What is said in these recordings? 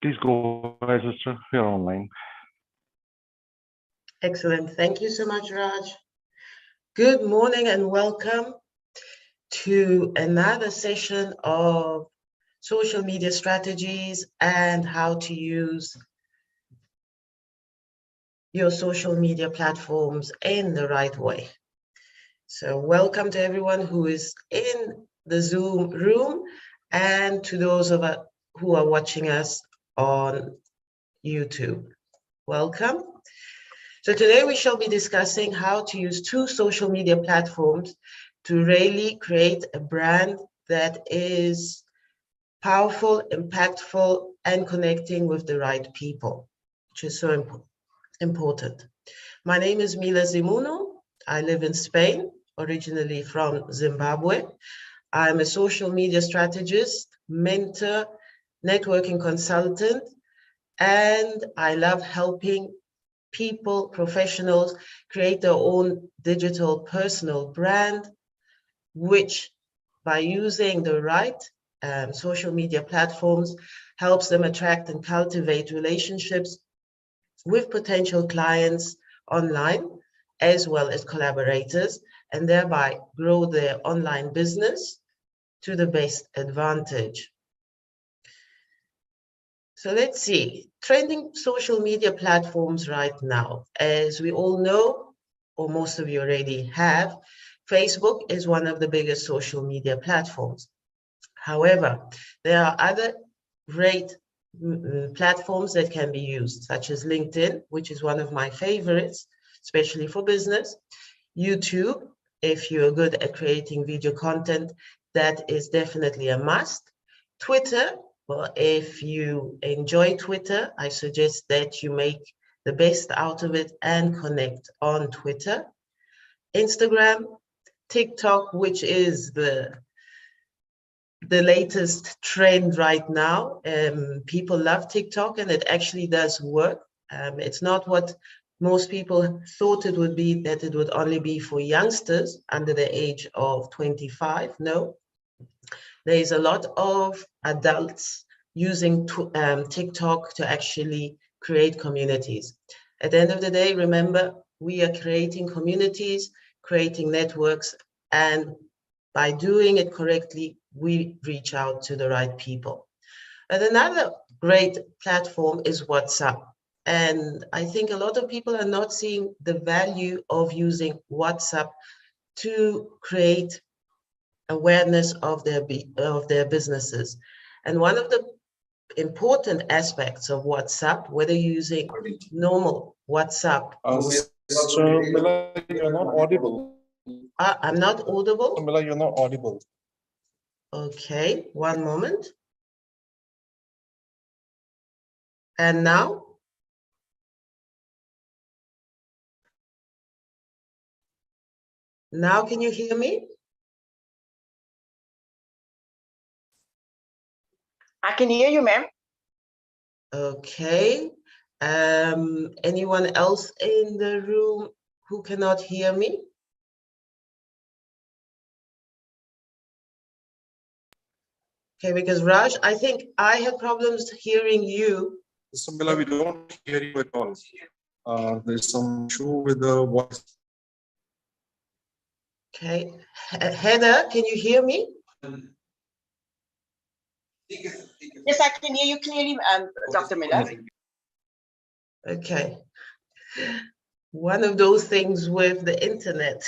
Please go ahead, sister. We are online. Excellent. Thank you so much, Raj. Good morning and welcome to another session of social media strategies and how to use your social media platforms in the right way. So welcome to everyone who is in the Zoom room and to those of us who are watching us on YouTube. Welcome. So today we shall be discussing how to use 2 social media platforms to really create a brand that is powerful, impactful, and connecting with the right people, which is so important. My name is Mila Zimunhu. I live in Spain, originally from Zimbabwe. I'm a social media strategist, mentor, networking consultant, and I love helping people, professionals, create their own digital personal brand, which by using the right social media platforms helps them attract and cultivate relationships with potential clients online, as well as collaborators, and thereby grow their online business to the best advantage. So let's see, trending social media platforms right now. As we all know, or most of you already have, Facebook is one of the biggest social media platforms. However, there are other great platforms that can be used, such as LinkedIn, which is one of my favorites, especially for business. YouTube, if you're good at creating video content, that is definitely a must. Twitter, well, if you enjoy Twitter, I suggest that you make the best out of it and connect on Twitter. Instagram, TikTok, which is the latest trend right now. People love TikTok and it actually does work. It's not what most people thought it would be, that it would only be for youngsters under the age of 25. No, there is a lot of adults using TikTok to actually create communities. At the end of the day, remember, we are creating communities, creating networks, and by doing it correctly, we reach out to the right people. And another great platform is WhatsApp. And I think a lot of people are not seeing the value of using WhatsApp to create awareness of their businesses. And one of the important aspects of WhatsApp, whether you're using normal WhatsApp. So, Mila, you're not audible. I'm not audible. Mila, you're not audible. Okay, one moment. And now? Now can you hear me? I can hear you, ma'am. Okay. Anyone else in the room who cannot hear me? Okay, because Raj, I think I had problems hearing you. So, Mila, we don't hear you at all. There's some issue with the voice. Okay. Heather, can you hear me? Yes, I can hear you clearly, Dr. Miller. Okay. One of those things with the internet.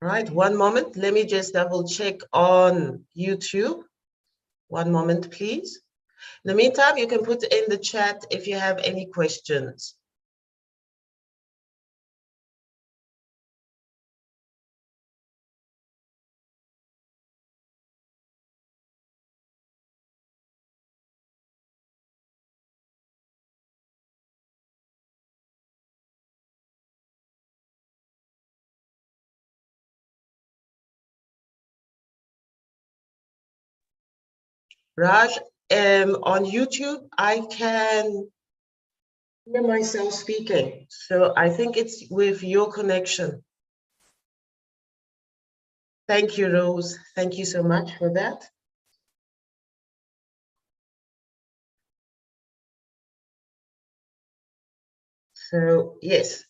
Right, one moment. Let me just double check on YouTube. One moment, please. In the meantime, you can put in the chat if you have any questions. Raj, on YouTube, I can hear myself speaking. So I think it's with your connection. Thank you, Rose. Thank you so much for that. So yes,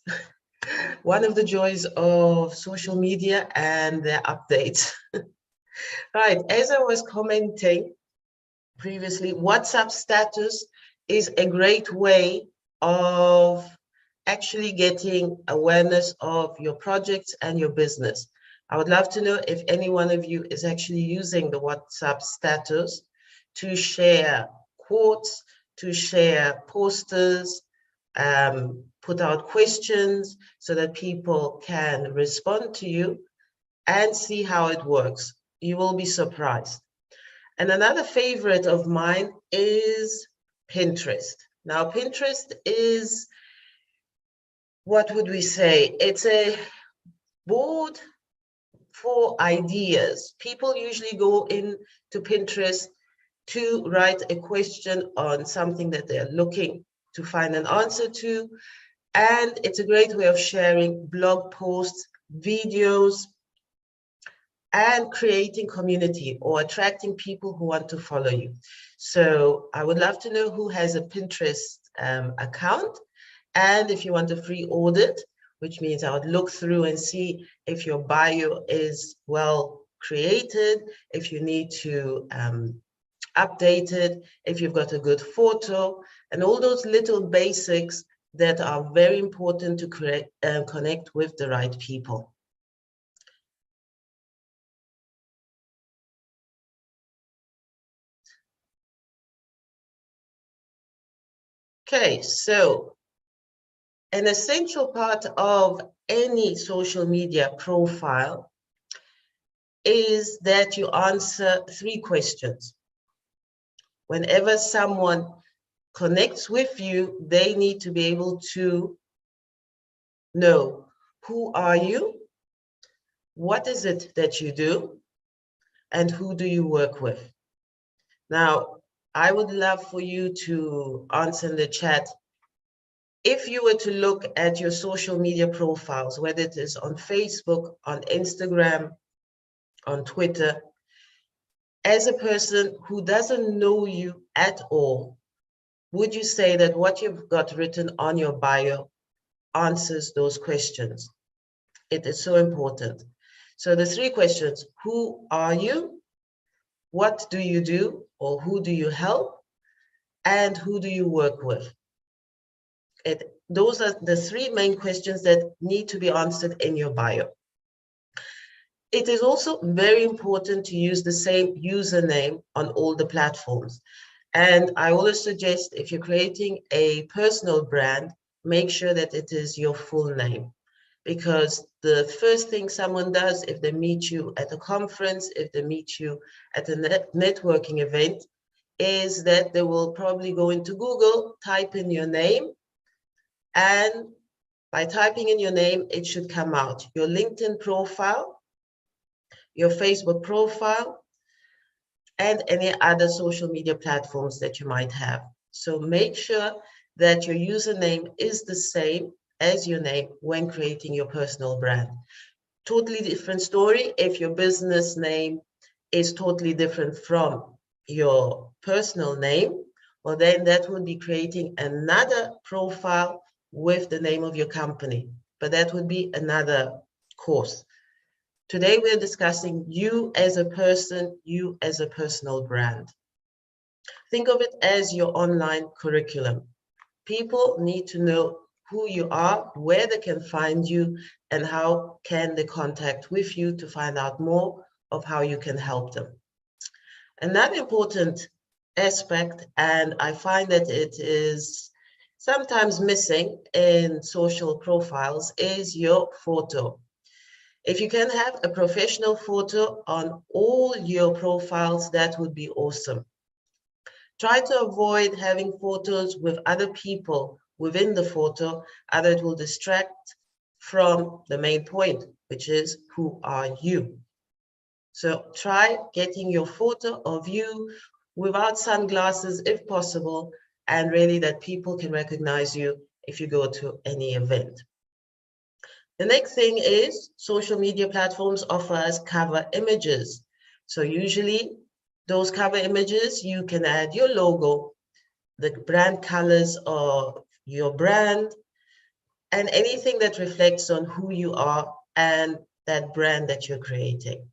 one of the joys of social media and their updates. Right, as I was commenting previously, WhatsApp status is a great way of actually getting awareness of your projects and your business. I would love to know if any one of you is actually using the WhatsApp status to share quotes, to share posters, put out questions so that people can respond to you and see how it works. You will be surprised. And another favorite of mine is Pinterest. Now, Pinterest is, what would we say? It's a board for ideas. People usually go into Pinterest to write a question on something that they're looking to find an answer to. And it's a great way of sharing blog posts, videos, and creating community or attracting people who want to follow you. So I would love to know who has a Pinterest account. And if you want a free audit, which means I would look through and see if your bio is well created, if you need to update it, if you've got a good photo, and all those little basics that are very important to connect with the right people. Okay, so an essential part of any social media profile is that you answer 3 questions. Whenever someone connects with you, they need to be able to know, who are you? What is it that you do? And who do you work with? Now, I would love for you to answer in the chat. If you were to look at your social media profiles, whether it is on Facebook, on Instagram, on Twitter, as a person who doesn't know you at all, would you say that what you've got written on your bio answers those questions? It is so important. So the 3 questions: who are you? What do you do, or who do you help? And who do you work with? Those are the 3 main questions that need to be answered in your bio. It is also very important to use the same username on all the platforms. And I always suggest, if you're creating a personal brand, make sure that it is your full name. Because the first thing someone does if they meet you at a conference, if they meet you at a networking event, is that they will probably go into Google, type in your name, and by typing in your name, it should come out. Your LinkedIn profile, your Facebook profile, and any other social media platforms that you might have. So make sure that your username is the same as your name when creating your personal brand. Totally different story if your business name is totally different from your personal name. Well, then that would be creating another profile with the name of your company, but that would be another course. Today, we're discussing you as a person, you as a personal brand. Think of it as your online curriculum. People need to know who you are, where they can find you, and how can they contact with you to find out more of how you can help them. Another important aspect, and I find that it is sometimes missing in social profiles, is your photo. If you can have a professional photo on all your profiles, that would be awesome. Try to avoid having photos with other people within the photo, either it will distract from the main point, which is, who are you? So try getting your photo of you without sunglasses if possible, and really that people can recognize you if you go to any event. The next thing is social media platforms offer us cover images. So usually those cover images, you can add your logo, the brand colors of your brand, and anything that reflects on who you are and that brand that you're creating.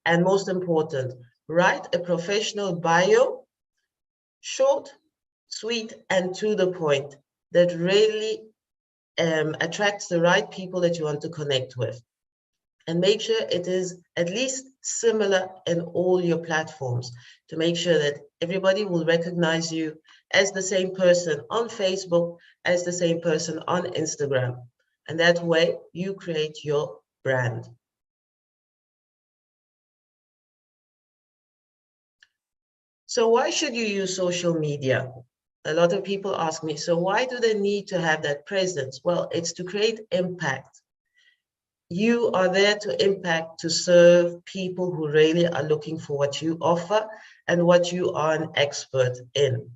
And most important, write a professional bio, short, sweet, and to the point, that really attracts the right people that you want to connect with. And make sure it is at least similar in all your platforms to make sure that everybody will recognize you as the same person on Facebook, as the same person on Instagram. And that way you create your brand. So why should you use social media? A lot of people ask me, so why do they need to have that presence? Well, it's to create impact. You are there to impact, to serve people who really are looking for what you offer and what you are an expert in.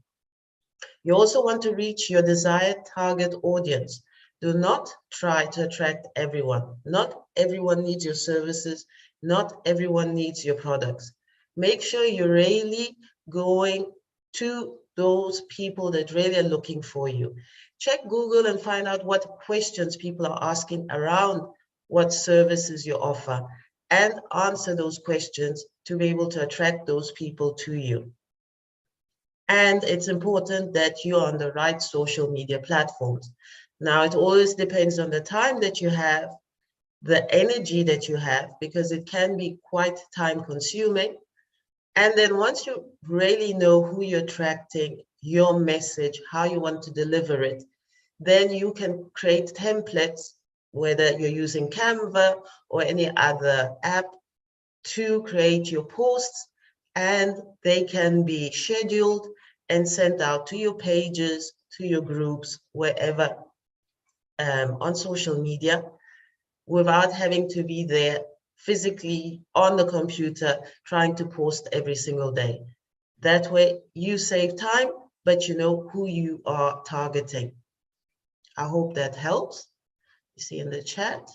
You also want to reach your desired target audience. Do not try to attract everyone. Not everyone needs your services. Not everyone needs your products. Make sure you're really going to those people that really are looking for you. Check Google and find out what questions people are asking around what services you offer, and answer those questions to be able to attract those people to you. And it's important that you're on the right social media platforms. Now, it always depends on the time that you have, the energy that you have, because it can be quite time consuming. And then once you really know who you're attracting, your message, how you want to deliver it, then you can create templates, whether you're using Canva or any other app, to create your posts, and they can be scheduled and sent out to your pages, to your groups, wherever on social media, without having to be there physically on the computer trying to post every single day. That way you save time, but you know who you are targeting. I hope that helps. You see in the chat,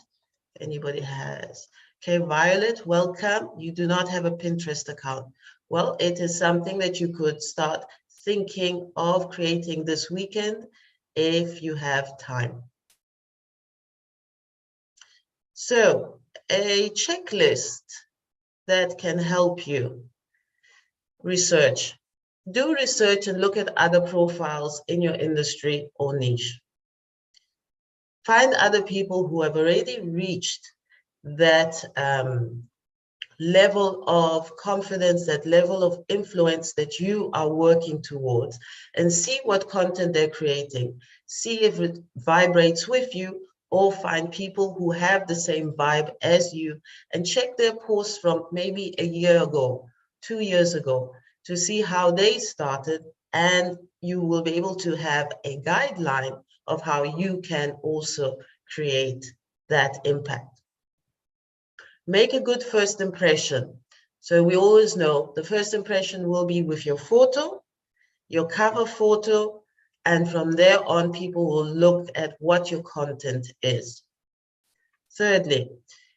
if anybody has. Okay, Violet, welcome. You do not have a Pinterest account. Well, it is something that you could start thinking of creating this weekend if you have time. So, a checklist that can help you. Research. Do research and look at other profiles in your industry or niche. Find other people who have already reached that level of confidence, that level of influence that you are working towards, and see what content they're creating. See if it vibrates with you, or find people who have the same vibe as you and check their posts from maybe a year ago, 2 years ago, to see how they started, and you will be able to have a guideline of how you can also create that impact. Make a good first impression. So we always know the first impression will be with your photo, your cover photo, and from there on, people will look at what your content is. Thirdly,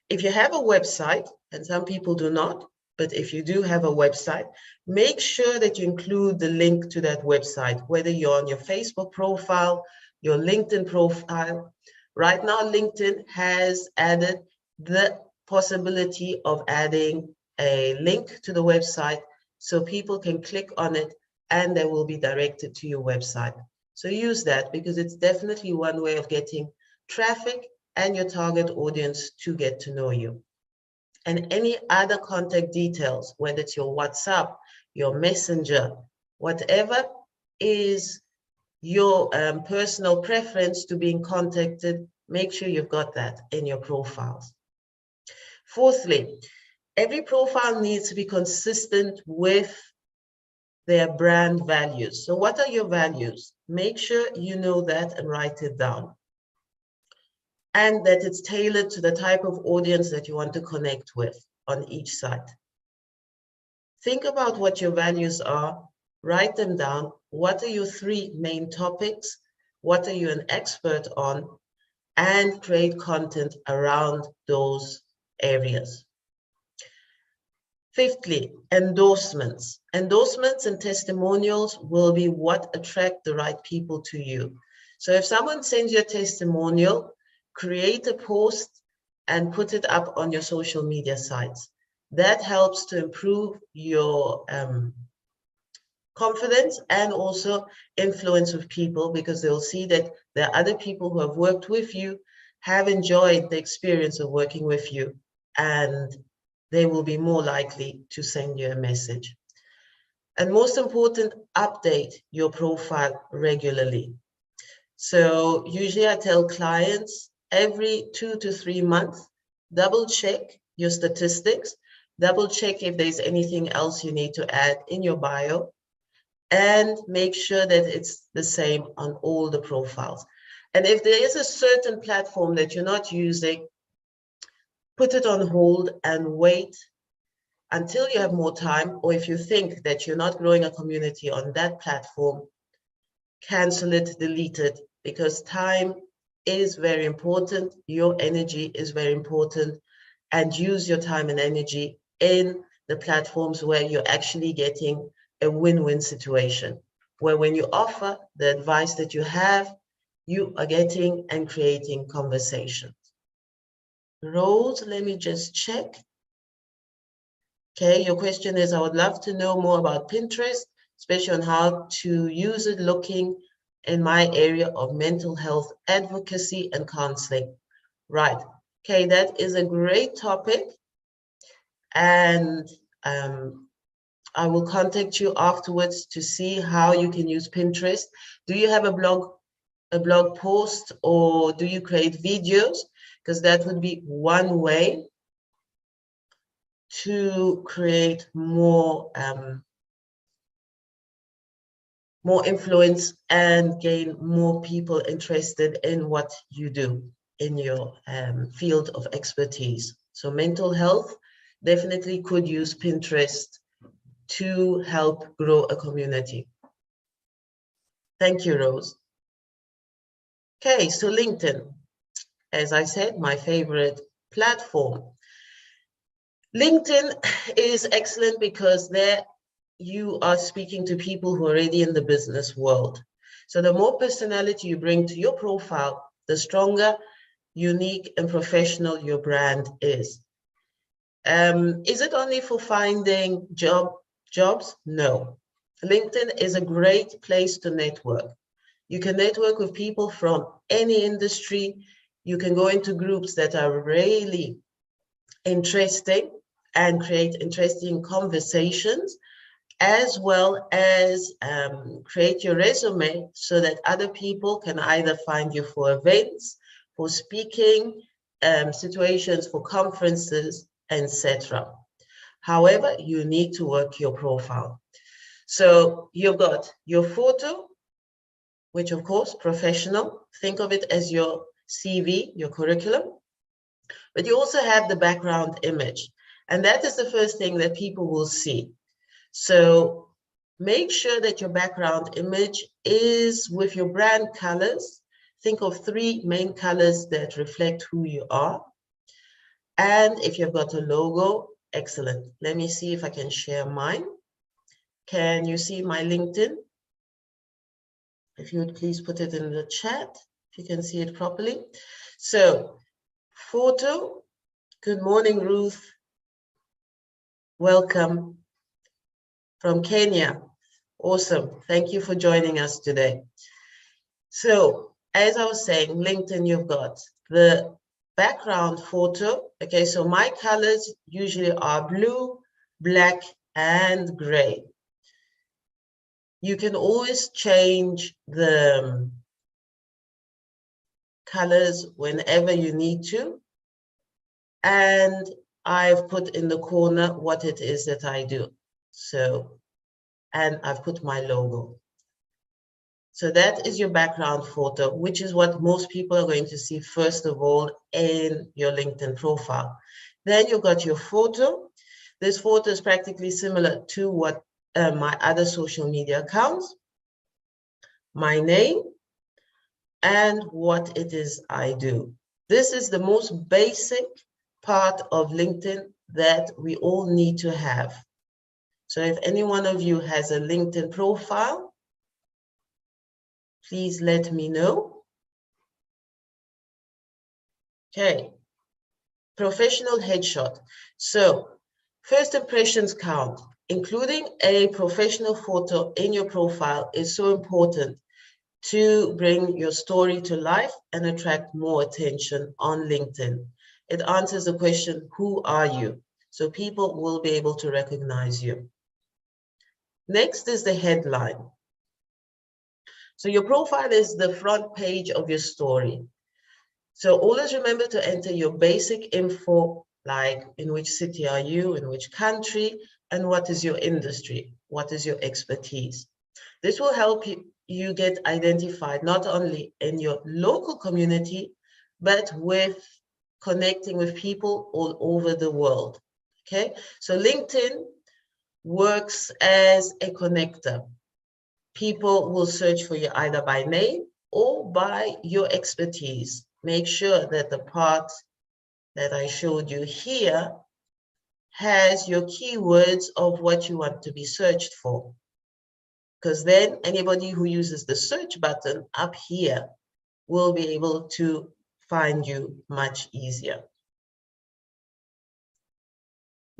if you have a website, and some people do not, but if you do have a website, make sure that you include the link to that website, whether you're on your Facebook profile, your LinkedIn profile. Right now, LinkedIn has added the possibility of adding a link to the website so people can click on it and they will be directed to your website. So use that, because it's definitely one way of getting traffic and your target audience to get to know you. And any other contact details, whether it's your WhatsApp, your Messenger, whatever is your personal preference to being contacted, make sure you've got that in your profiles. Fourthly, every profile needs to be consistent with their brand values. So what are your values? Make sure you know that and write it down. And that it's tailored to the type of audience that you want to connect with on each site. Think about what your values are write them down. What are your 3 main topics? What are you an expert on? And create content around those areas. Fifthly, endorsements. Endorsements and testimonials will be what attract the right people to you. So if someone sends you a testimonial, create a post and put it up on your social media sites. That helps to improve your confidence and also influence with people, because they'll see that there are other people who have worked with you, have enjoyed the experience of working with you, and they will be more likely to send you a message. And most important, update your profile regularly. So usually I tell clients every 2 to 3 months, double check your statistics, double check if there's anything else you need to add in your bio, and make sure that it's the same on all the profiles. And if there is a certain platform that you're not using, put it on hold and wait until you have more time, or if you think that you're not growing a community on that platform, cancel it, delete it, because time is very important, your energy is very important, and use your time and energy in the platforms where you're actually getting a win-win situation, where when you offer the advice that you have, you are getting and creating conversations. Rose, let me just check. Okay, your question is, I would love to know more about Pinterest, especially on how to use it looking in my area of mental health advocacy and counseling. Right, okay, that is a great topic. And I will contact you afterwards to see how you can use Pinterest. Do you have a blog post, or do you create videos? Because that would be one way to create more influence and gain more people interested in what you do in your field of expertise. So mental health definitely could use Pinterest to help grow a community. Thank you, Rose. Okay, so LinkedIn, as I said, my favorite platform. LinkedIn is excellent because there you are speaking to people who are already in the business world. So the more personality you bring to your profile, the stronger, unique, and professional your brand is. Is it only for finding jobs? No. LinkedIn is a great place to network. You can network with people from any industry. You can go into groups that are really interesting and create interesting conversations, as well as create your resume so that other people can either find you for events, for speaking situations, for conferences, etc. However, you need to work your profile. So you've got your photo, which of course, professional. Think of it as your CV, your curriculum. But you also have the background image. And that is the first thing that people will see. So make sure that your background image is with your brand colors. Think of 3 main colors that reflect who you are. And if you've got a logo, excellent. Let me see if I can share mine. Can you see my LinkedIn? If you would please put it in the chat, if you can see it properly. So, photo. Good morning, Ruth. Welcome from Kenya. Awesome. Thank you for joining us today. So, as I was saying, LinkedIn, you've got the background photo. Okay, so my colors usually are blue, black, and gray. You can always change the colors whenever you need to. And I've put in the corner what it is that I do. So, and I've put my logo. So that is your background photo, which is what most people are going to see first of all in your LinkedIn profile. Then you've got your photo. This photo is practically similar to what my other social media accounts, my name, and what it is I do. This is the most basic part of LinkedIn that we all need to have. So if any one of you has a LinkedIn profile, please let me know. Okay, professional headshot. So first impressions count. Including a professional photo in your profile is so important to bring your story to life and attract more attention on LinkedIn. It answers the question, who are you? So people will be able to recognize you. Next is the headline. So your profile is the front page of your story. So always remember to enter your basic info, like in which city are you, in which country, and what is your industry, what is your expertise. This will help you get identified not only in your local community, but with connecting with people all over the world. Okay, so LinkedIn works as a connector. People will search for you either by name or by your expertise. Make sure that the part that I showed you here has your keywords of what you want to be searched for. Because then anybody who uses the search button up here will be able to find you much easier.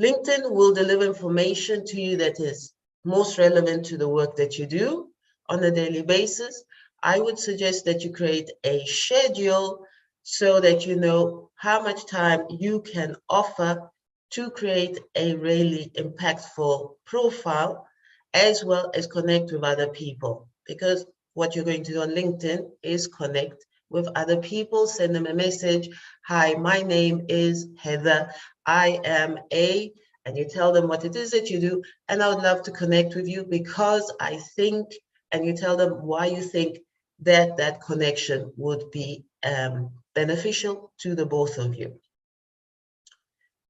LinkedIn will deliver information to you that is most relevant to the work that you do on a daily basis. I would suggest that you create a schedule so that you know how much time you can offer to create a really impactful profile, as well as connect with other people. Because what you're going to do on LinkedIn is connect with other people, send them a message. Hi, my name is Heather. I am a, and you tell them what it is that you do, and I would love to connect with you because I think, and you tell them why you think that that connection would be beneficial to the both of you.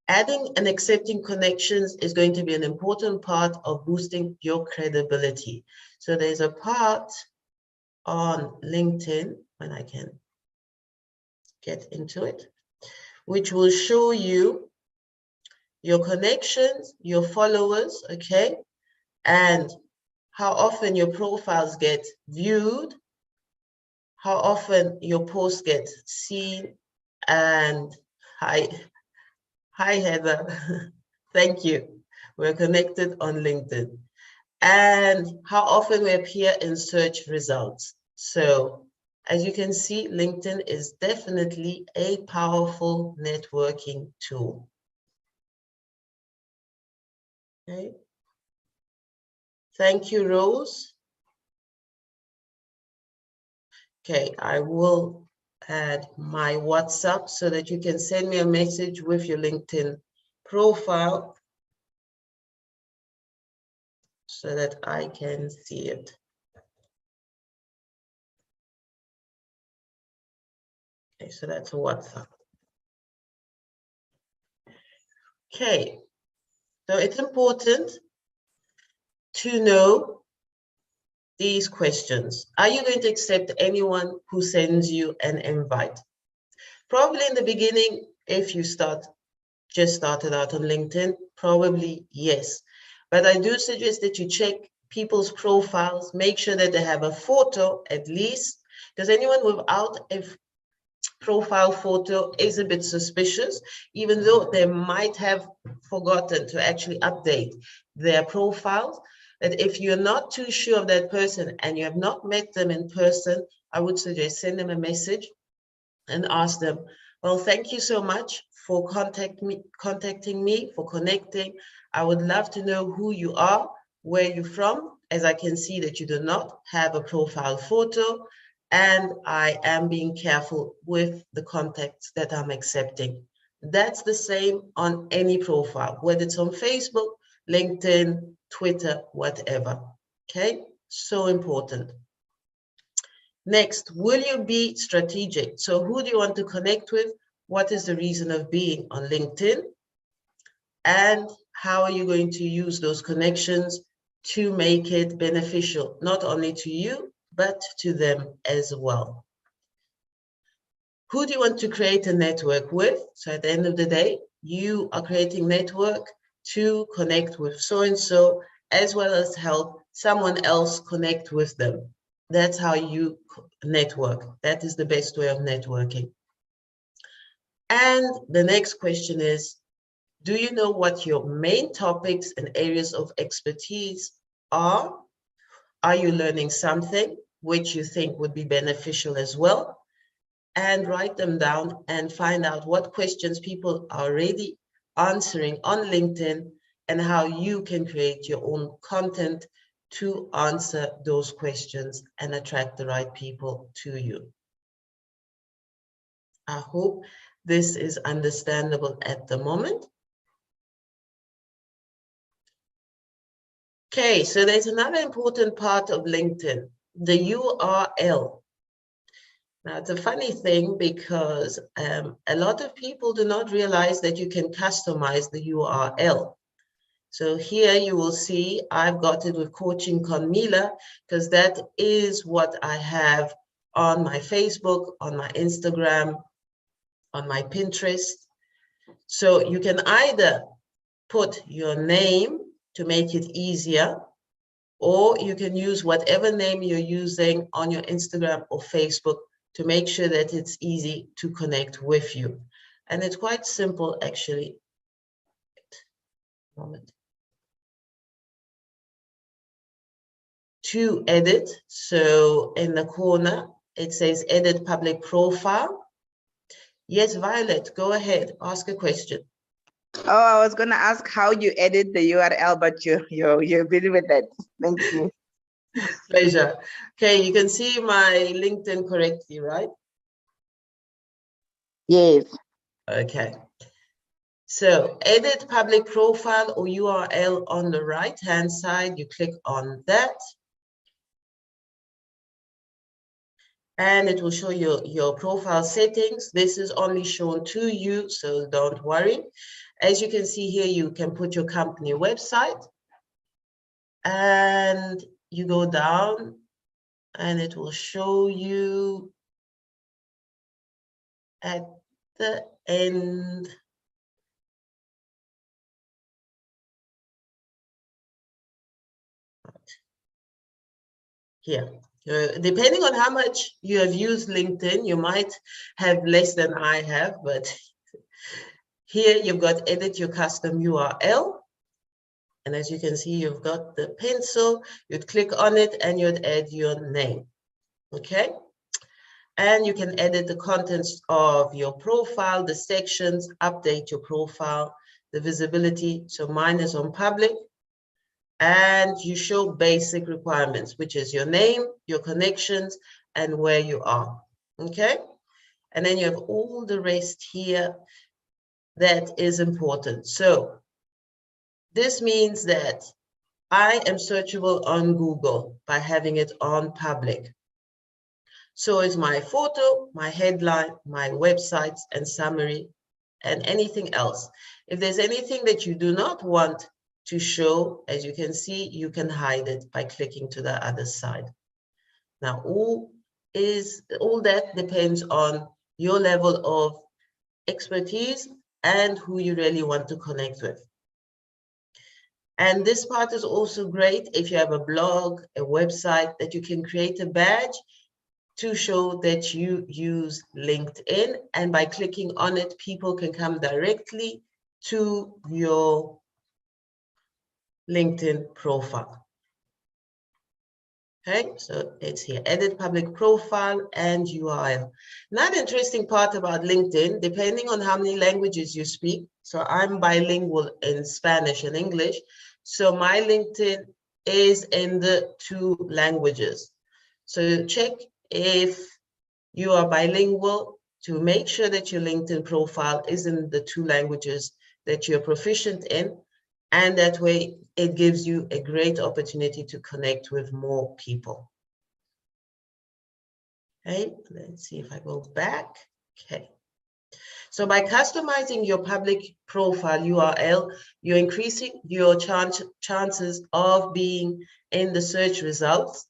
Adding and accepting connections is going to be an important part of boosting your credibility. So there's a part on LinkedIn, when I can get into it, which will show you your connections, your followers, okay, and how often your profiles get viewed, how often your posts get seen, and hi Heather, thank you. We're connected on LinkedIn. And how often we appear in search results. So as you can see, LinkedIn is definitely a powerful networking tool. Okay. Thank you, Rose. Okay, I will add my WhatsApp so that you can send me a message with your LinkedIn profile so that I can see it. Okay, so that's WhatsApp. Okay, so it's important to know these questions. Are you going to accept anyone who sends you an invite? Probably in the beginning, if you just started out on LinkedIn, probably yes. But I do suggest that you check people's profiles, make sure that they have a photo at least, because anyone without a profile photo is a bit suspicious, even though they might have forgotten to actually update their profiles. That if you're not too sure of that person and you have not met them in person, I would suggest send them a message and ask them, well, thank you so much for contacting me, for connecting. I would love to know who you are, where you're from, as I can see that you do not have a profile photo, and I am being careful with the contacts that I'm accepting. That's the same on any profile, whether it's on Facebook, LinkedIn, Twitter, whatever. Okay, so important. Next, will you be strategic? So who do you want to connect with? What is the reason of being on LinkedIn? And how are you going to use those connections to make it beneficial, not only to you, but to them as well. Who do you want to create a network with? So at the end of the day, you are creating network to connect with so-and-so, as well as help someone else connect with them. That's how you network. That is the best way of networking. And the next question is, do you know what your main topics and areas of expertise are? Are you learning something which you think would be beneficial as well? And write them down and find out what questions people are already answering on LinkedIn and how you can create your own content to answer those questions and attract the right people to you. I hope this is understandable at the moment. Okay, so there's another important part of LinkedIn, the URL. Now, it's a funny thing because a lot of people do not realize that you can customize the URL. So here you will see I've got it with Coaching con Mila, because that is what I have on my Facebook, on my Instagram, on my Pinterest. So you can either put your name to make it easier, or you can use whatever name you're using on your Instagram or Facebook to make sure that it's easy to connect with you. And it's quite simple, actually. Moment. To edit, so in the corner, it says edit public profile. Yes, Violet, go ahead, ask a question. Oh, I was gonna ask how you edit the URL, but you're busy with that. Thank you. Pleasure. Okay, you can see my LinkedIn correctly, right? Yes. Okay. So edit public profile or URL on the right-hand side, you click on that. And it will show you your profile settings. This is only shown to you, so don't worry. As you can see here, you can put your company website and you go down and it will show you at the end. Here, depending on how much you have used LinkedIn, you might have less than I have, but here you've got edit your custom URL. And as you can see, you've got the pencil, you'd click on it and you'd add your name, okay? And you can edit the contents of your profile, the sections, update your profile, the visibility. So mine is on public. And you show basic requirements, which is your name, your connections, and where you are, okay? And then you have all the rest here that is important. So this means that I am searchable on Google by having it on public. So is my photo, my headline, my websites and summary, and anything else. If there's anything that you do not want to show, as you can see, you can hide it by clicking to the other side. Now, all that depends on your level of expertise and who you really want to connect with. And this part is also great if you have a blog, a website, that you can create a badge to show that you use LinkedIn. And by clicking on it, people can come directly to your LinkedIn profile. Okay, so it's here, edit public profile and URL. Another interesting part about LinkedIn, depending on how many languages you speak. So I'm bilingual in Spanish and English. So my LinkedIn is in the 2 languages. So check if you are bilingual to make sure that your LinkedIn profile is in the 2 languages that you're proficient in. And that way it gives you a great opportunity to connect with more people. Okay, let's see if I go back. Okay, So by customizing your public profile URL, you're increasing your chances of being in the search results,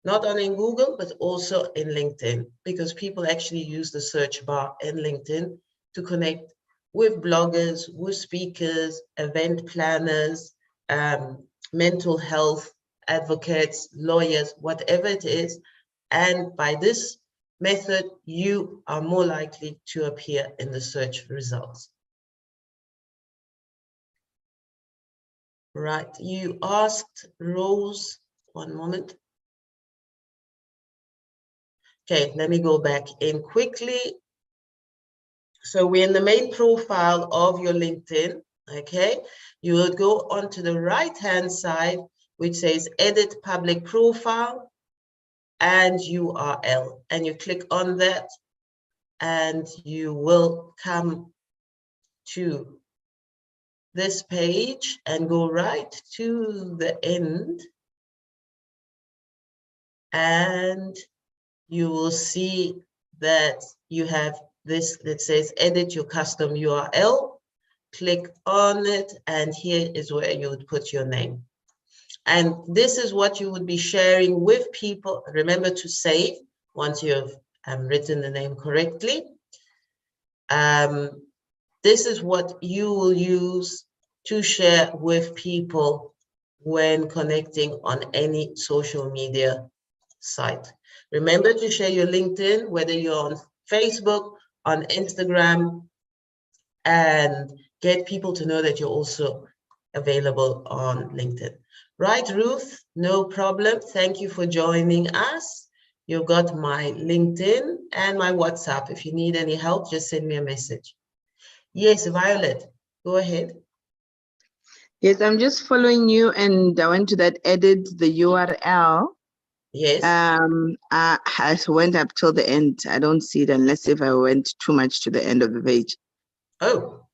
not only in Google, but also in LinkedIn, because people actually use the search bar in LinkedIn to connect with bloggers, with speakers, event planners, mental health advocates, lawyers, whatever it is. And by this method, you are more likely to appear in the search results. Right, you asked Rose, one moment. Okay, let me go back in quickly. So we're in the main profile of your LinkedIn, okay? You will go onto the right-hand side, which says edit public profile and URL. And you click on that and you will come to this page and go right to the end. And you will see that you have this that says edit your custom URL. Click on it, and here is where you would put your name. And this is what you would be sharing with people. Remember to save once you have written the name correctly. This is what you will use to share with people when connecting on any social media site. Remember to share your LinkedIn, whether you're on Facebook, on Instagram, and get people to know that you're also available on LinkedIn. Right, Ruth? No problem. Thank you for joining us. You've got my LinkedIn and my WhatsApp. If you need any help, just send me a message. Yes, Violet, go ahead. Yes, I'm just following you, and I went to that edit the URL. Yes. I went up till the end. I don't see it unless if I went too much to the end of the page. Oh.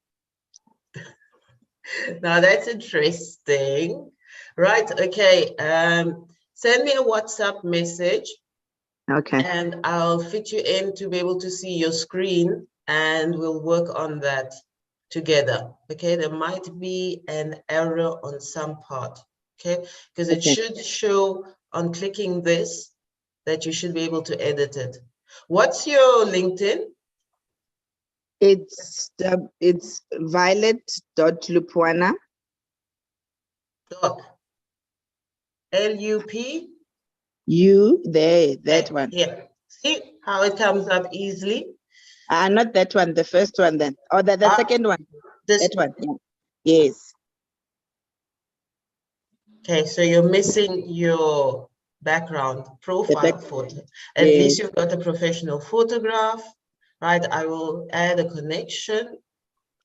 Now that's interesting. Right, okay. Send me a WhatsApp message. Okay. And I'll fit you in to be able to see your screen, and we'll work on that together. Okay, there might be an error on some part. Okay, because it should show on clicking this that you should be able to edit it. What's your LinkedIn? It's violet.lupwana. L-U-P? You there, that one. Here. See how it comes up easily? Not that one, the first one then. Or the second one. That one. Yeah. Yes. Okay, so you're missing your background profile photo. At least you've got a professional photograph, right? I will add a connection.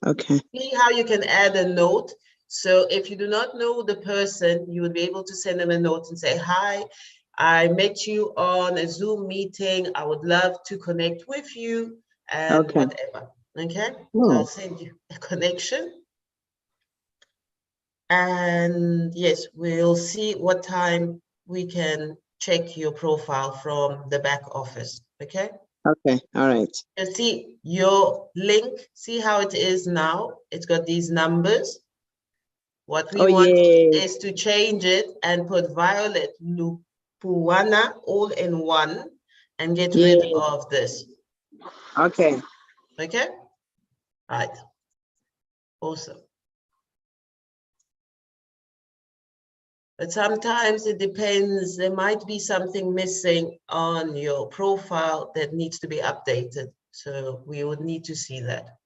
Okay. See how you can add a note. So if you do not know the person, you would be able to send them a note and say, hi, I met you on a Zoom meeting. I would love to connect with you and whatever. Okay, so I'll send you a connection. And yes, we'll see what time we can check your profile from the back office, okay? Okay, all right. You see your link, see how it is now? It's got these numbers. What we want is to change it and put Violet Lupuwana all in one and get rid of this. Okay. Okay? Right. Awesome. But sometimes it depends, there might be something missing on your profile that needs to be updated. So we would need to see that.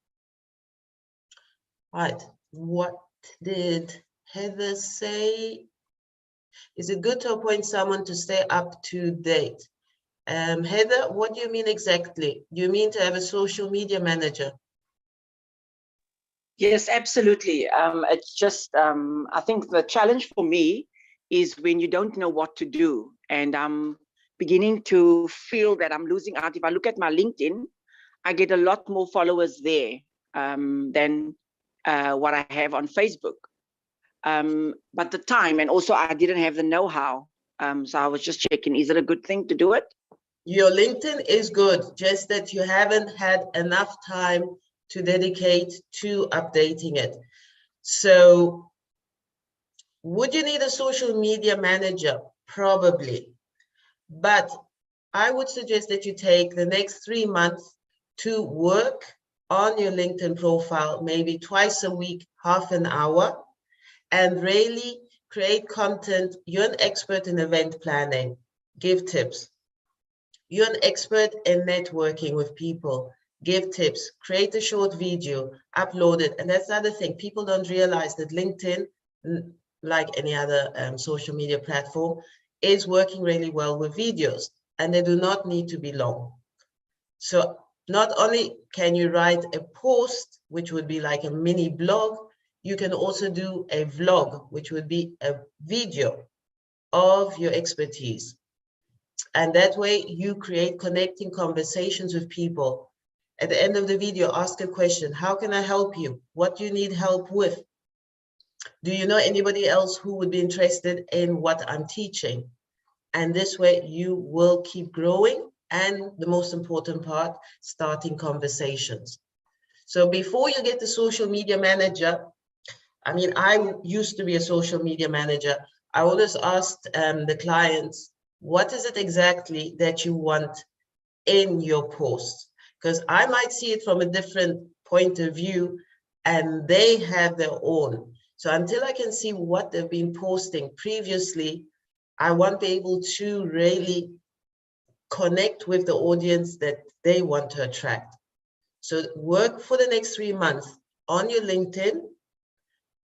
Right, what did Heather say? Is it good to appoint someone to stay up to date? Heather, what do you mean exactly? Do you mean to have a social media manager? Yes, absolutely. It's just, I think the challenge for me is when you don't know what to do, and I'm beginning to feel that I'm losing out. If I look at my LinkedIn, I get a lot more followers there than what I have on Facebook. But the time, and also I didn't have the know-how. So I was just checking, is it a good thing to do it? Your LinkedIn is good, just that you haven't had enough time to dedicate to updating it. So would you need a social media manager? Probably. But I would suggest that you take the next 3 months to work on your LinkedIn profile, maybe twice a week, half an hour, and really create content. You're an expert in event planning, give tips. You're an expert in networking with people, give tips, create a short video, upload it. And that's the other thing. People don't realize that LinkedIn, like any other social media platform, is working really well with videos, and they do not need to be long. So not only can you write a post, which would be like a mini blog, you can also do a vlog, which would be a video of your expertise. And that way you create connecting conversations with people. At the end of the video, ask a question. How can I help you? What do you need help with? Do you know anybody else who would be interested in what I'm teaching? And this way you will keep growing. And the most important part, starting conversations. So before you get the social media manager, I mean, I used to be a social media manager. I always asked the clients, what is it exactly that you want in your post? Because I might see it from a different point of view and they have their own. So until I can see what they've been posting previously, I won't be able to really connect with the audience that they want to attract. So work for the next 3 months on your LinkedIn.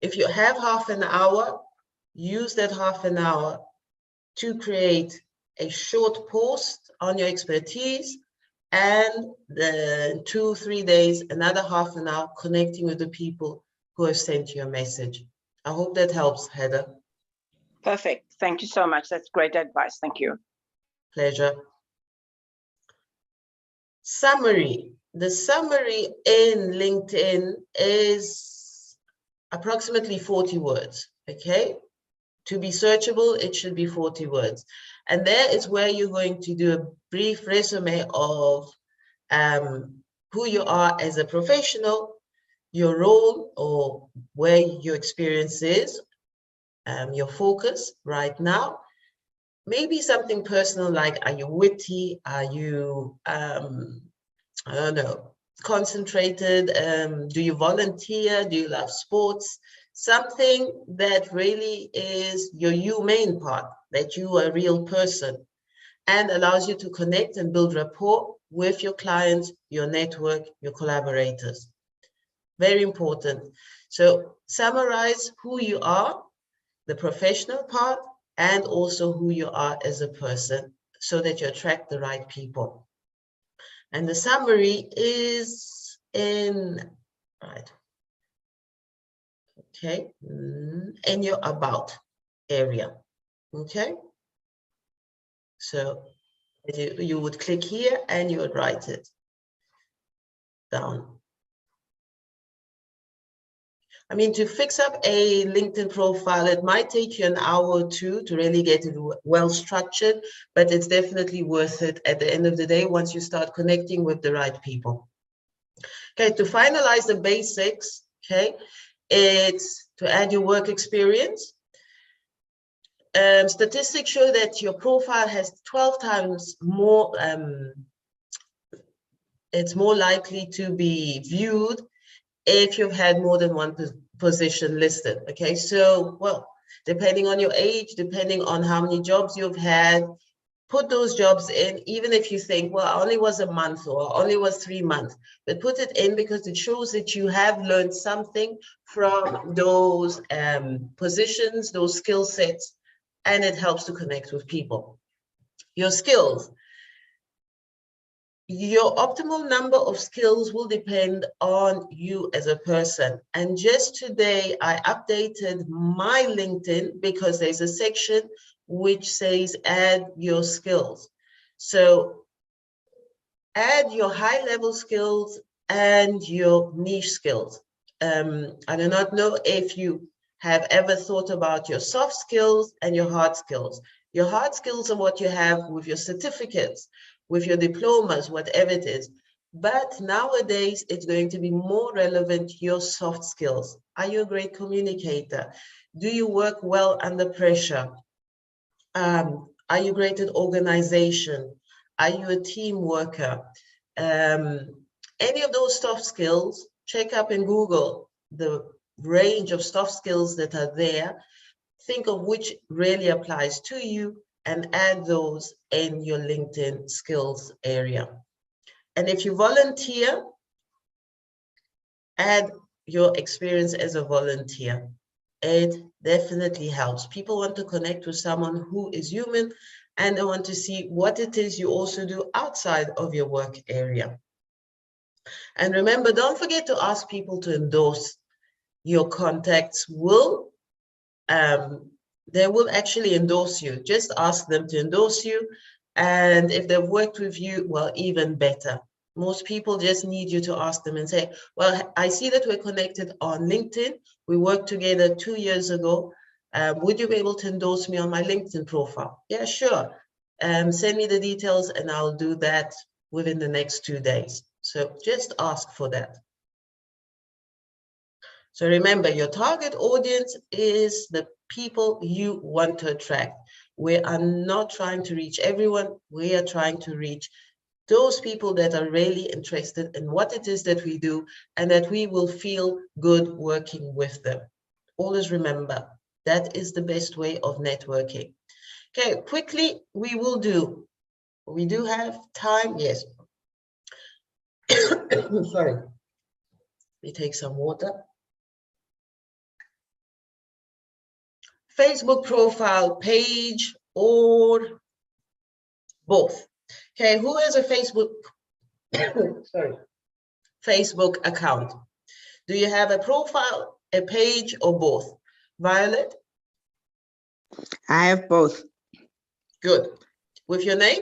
If you have half an hour, use that half an hour to create a short post on your expertise, and the 2-3 days, another half an hour connecting with the people who have sent you a message. I hope that helps, Heather. Perfect. Thank you so much. That's great advice. Thank you. Pleasure. Summary. The summary in LinkedIn is approximately 40 words, okay? To be searchable, it should be 40 words. And there is where you're going to do a brief resume of who you are as a professional, your role or where your experience is, your focus right now. Maybe something personal like, are you witty? Are you, I don't know, concentrated? Do you volunteer? Do you love sports? Something that really is your humane part, that you are a real person and allows you to connect and build rapport with your clients, your network, your collaborators. Very important. So summarize who you are, the professional part, and also who you are as a person so that you attract the right people. And the summary is in, right, okay, in your about area, okay? So you would click here and you would write it down. I mean, to fix up a LinkedIn profile, it might take you an hour or two to really get it well structured, but it's definitely worth it at the end of the day once you start connecting with the right people. Okay, to finalize the basics, okay, it's to add your work experience. Statistics show that your profile has 12 times more, it's more likely to be viewed if you've had more than one position listed. Okay, so, well, depending on your age, depending on how many jobs you've had, put those jobs in, even if you think, well, I only was a month or only was 3 months, but put it in because it shows that you have learned something from those positions, those skill sets, and it helps to connect with people. Your skills. Your optimal number of skills will depend on you as a person. And just today, I updated my LinkedIn because there's a section which says add your skills. So add your high-level skills and your niche skills. I do not know if you have ever thought about your soft skills and your hard skills. Your hard skills are what you have with your certificates, with your diplomas, whatever it is. But nowadays, it's going to be more relevant, your soft skills. Are you a great communicator? Do you work well under pressure? Are you great at organization? Are you a team worker? Any of those soft skills, check up in Google the range of soft skills that are there. Think of which really applies to you and add those in your LinkedIn skills area. And if you volunteer, add your experience as a volunteer. It definitely helps. People want to connect with someone who is human, and they want to see what it is you also do outside of your work area. And remember, don't forget to ask people to endorse. Your contacts will, they will actually endorse you. Just ask them to endorse you. And if they've worked with you, well, even better. Most people just need you to ask them and say, well, I see that we're connected on LinkedIn. We worked together 2 years ago. Would you be able to endorse me on my LinkedIn profile? Yeah, sure. Send me the details and I'll do that within the next 2 days. So just ask for that. So remember, your target audience is the people you want to attract. We are not trying to reach everyone. We are trying to reach those people that are really interested in what it is that we do and that we will feel good working with them. Always remember, that is the best way of networking. Okay, quickly, we do have time, yes. Sorry, let me take some water. Facebook profile page or both. Okay, who has a Facebook, sorry, Facebook account? Do you have a profile, a page, or both? Violet? I have both. Good. With your name?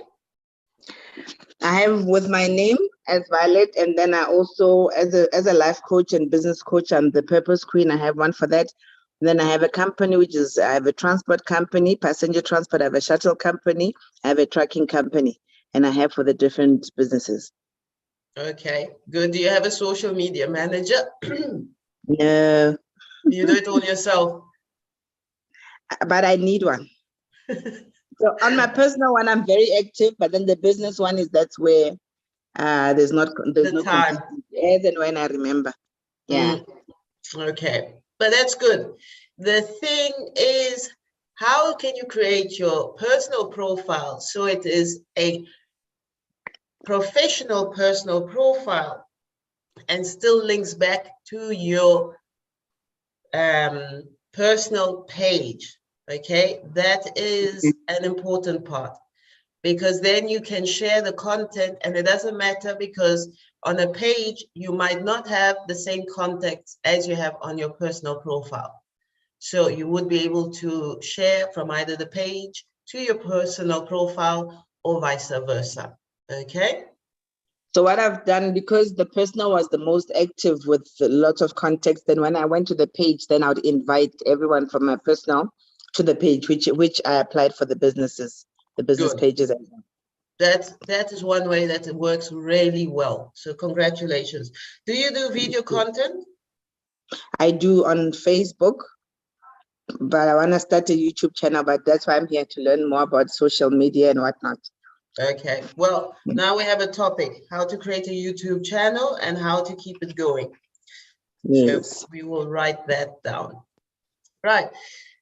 I have with my name as Violet, and then I also, as a life coach and business coach, I'm the Purpose Queen. I have one for that. Then I have a company, I have a transport company, passenger transport. I have a shuttle company. I have a trucking company, and I have for the different businesses. Okay, good. Do you have a social media manager? No. You do it all yourself? But I need one. So on my personal one, I'm very active, but then the business one that's where there's no time. As and when I remember. Yeah. Okay, but that's good. The thing is, how can you create your personal profile so it is a professional personal profile and still links back to your personal page? Okay, that is an important part, because then you can share the content, and it doesn't matter because on a page you might not have the same contacts as you have on your personal profile. So you would be able to share from either the page to your personal profile or vice versa. Okay. So what I've done, because the personal was the most active with lots of context, then when I went to the page, then I would invite everyone from my personal to the page, which I applied for the businesses, the business Good. pages. That is one way that it works really well. So congratulations. Do you do video content? I do on Facebook, but I want to start a YouTube channel, but that's why I'm here to learn more about social media and whatnot. Okay, well, now we have a topic, how to create a YouTube channel and how to keep it going. Yes. So we will write that down. Right.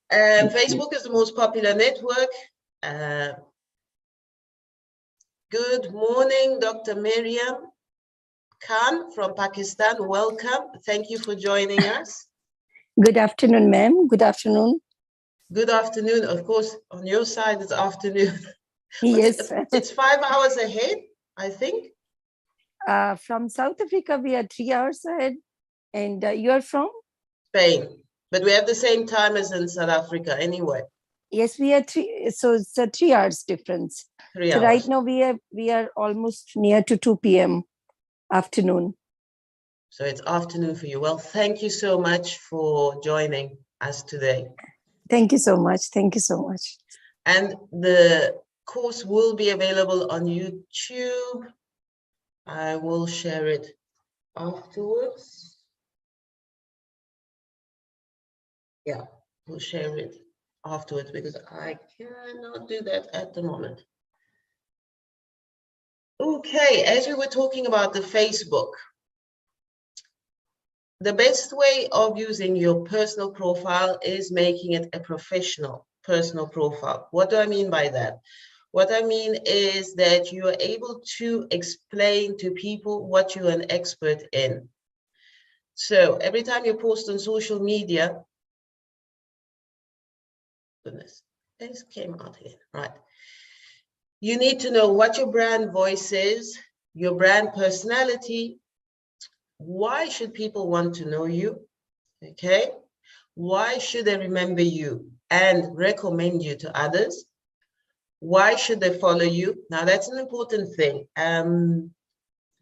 Facebook is the most popular network. Good morning, Dr. Miriam Khan from Pakistan. Welcome. Thank you for joining us. Good afternoon, ma'am. Good afternoon. Good afternoon. Of course, on your side, it's afternoon. Yes. It's 5 hours ahead, I think. From South Africa, we are 3 hours ahead. And you are from? Spain. But we have the same time as in South Africa anyway. Yes, we are 3. So it's a 3 hours difference. 3 so hours. Right now we are almost near to 2 p.m. afternoon. So it's afternoon for you. Well, thank you so much for joining us today. Thank you so much. Thank you so much. And the course will be available on YouTube. I will share it afterwards. Yeah, we'll share it afterwards because I cannot do that at the moment. Okay, as we were talking about the Facebook, the best way of using your personal profile is making it a professional personal profile. What do I mean by that? What I mean is that you are able to explain to people what you're an expert in. So every time you post on social media, goodness, this came out here, right? You need to know what your brand voice is, your brand personality. Why should people want to know you? Okay. Why should they remember you and recommend you to others? Why should they follow you? Now that's an important thing.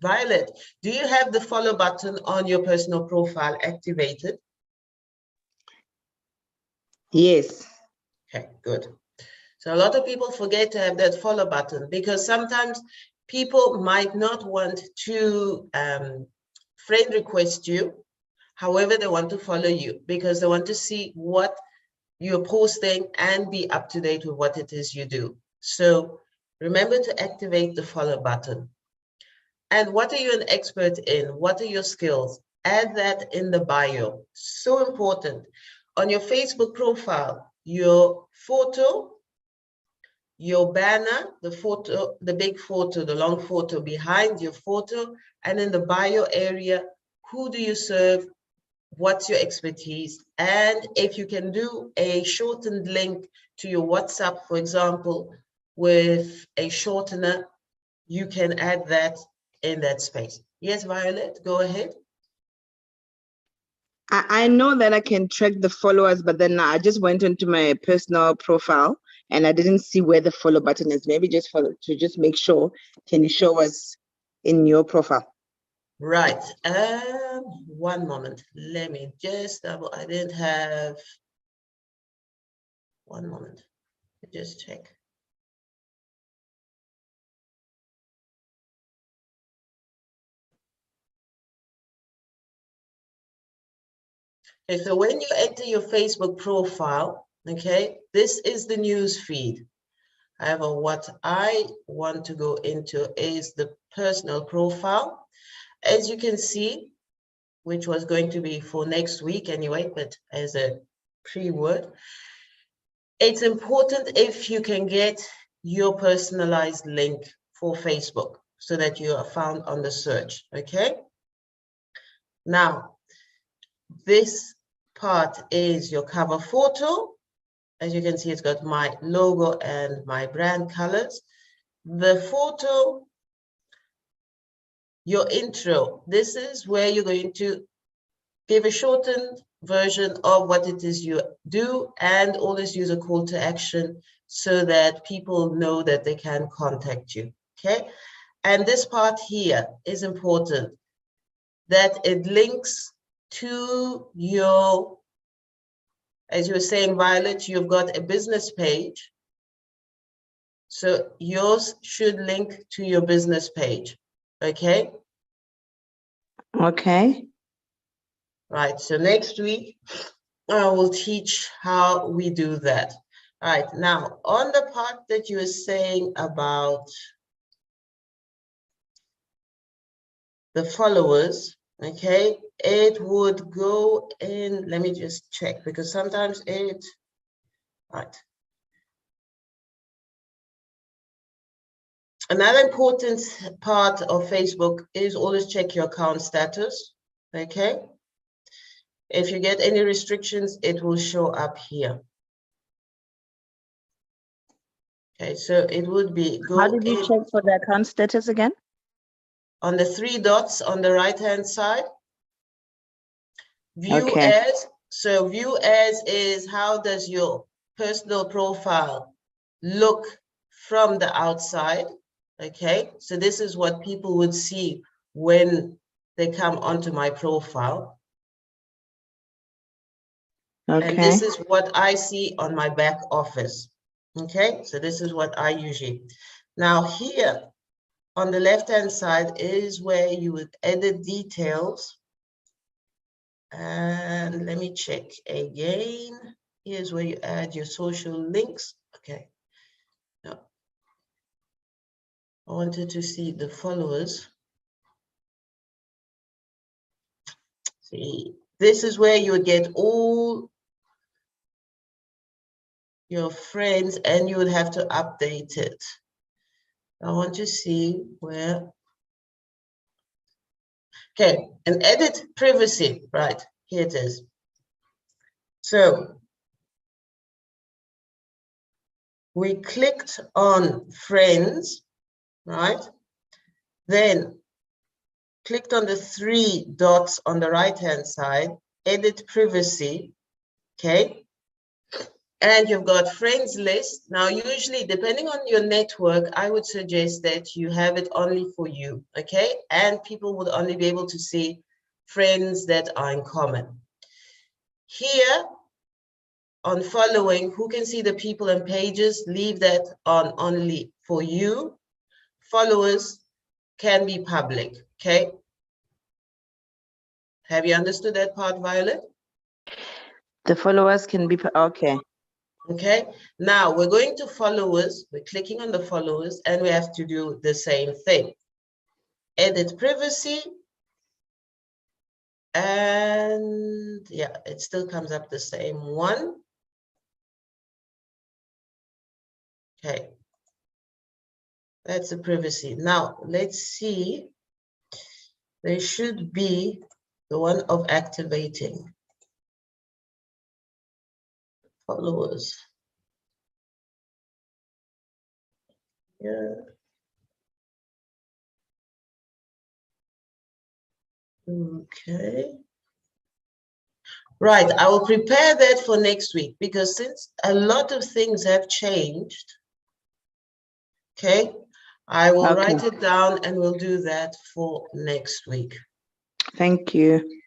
Violet, do you have the follow button on your personal profile activated? Yes. Okay, good. So a lot of people forget to have that follow button because sometimes people might not want to friend request you. However, they want to follow you because they want to see what you're posting and be up to date with what it is you do. So remember to activate the follow button. And what are you an expert in? What are your skills? Add that in the bio. So important. On your Facebook profile, your photo, your banner, the photo, the big photo, the long photo behind your photo, and in the bio area, who do you serve? What's your expertise? And if you can do a shortened link to your WhatsApp, for example, with a shortener, you can add that in that space. Yes, Violet, go ahead. I know that I can track the followers, but then I just went into my personal profile and I didn't see where the follow button is. Maybe just to just make sure, can you show us in your profile? Right. One moment. Let me just double. I didn't have. One moment. Just check. Okay, so when you enter your Facebook profile, okay, this is the news feed. However, what I want to go into is the personal profile. As you can see, which was going to be for next week anyway, but as a pre-word, it's important if you can get your personalized link for Facebook so that you are found on the search, okay? Now, this part is your cover photo. As you can see, it's got my logo and my brand colors. The photo, your intro, this is where you're going to give a shortened version of what it is you do and always use a call to action so that people know that they can contact you, okay? And this part here is important, that it links to your, as you were saying, Violet, you've got a business page. So yours should link to your business page, okay? Okay. Right, so next week, I will teach how we do that. All right, now on the part that you were saying about the followers, okay, it would go in, let me just check because sometimes it, right. Another important part of Facebook is always check your account status, okay? If you get any restrictions, it will show up here. Okay, so it would be How did you check for the account status again? On the three dots on the right-hand side. View Okay. as, so view as is how does your personal profile look from the outside, okay? So this is what people would see when they come onto my profile. Okay. And this is what I see on my back office. Okay, so this is what I usually. Now here on the left-hand side is where you would edit details. And let me check again. Here's where you add your social links. Okay. No. I wanted to see the followers. See, this is where you would get all your friends and you would have to update it. I want to see where. Okay, and edit privacy, right, here it is. So we clicked on friends, right? Then clicked on the 3 dots on the right-hand side, edit privacy, okay? And you've got friends list. Now, usually, depending on your network, I would suggest that you have it only for you, okay? And people would only be able to see friends that are in common. Here, on following, who can see the people and pages, leave that on only for you. Followers can be public, okay? Have you understood that part, Violet? The followers can be, okay. Okay, now we're going to followers, we're clicking on the followers, and we have to do the same thing. Edit privacy, and yeah, it still comes up the same one. Okay, that's the privacy. Now, let's see, there should be the one of activating followers. Yeah. Okay. Right, I will prepare that for next week because since a lot of things have changed, okay, I will write it down and we'll do that for next week. Thank you.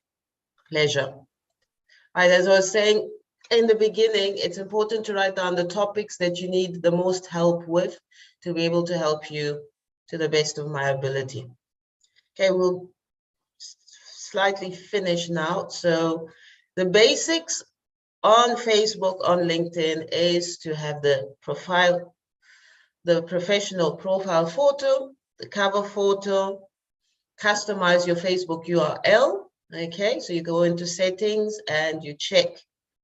Pleasure. All right, as I was saying in the beginning, it's important to write down the topics that you need the most help with to be able to help you to the best of my ability. Okay, we'll slightly finish now. So the basics on Facebook, on LinkedIn is to have the profile, the professional profile photo, the cover photo, customize your Facebook URL. Okay, so you go into settings and you check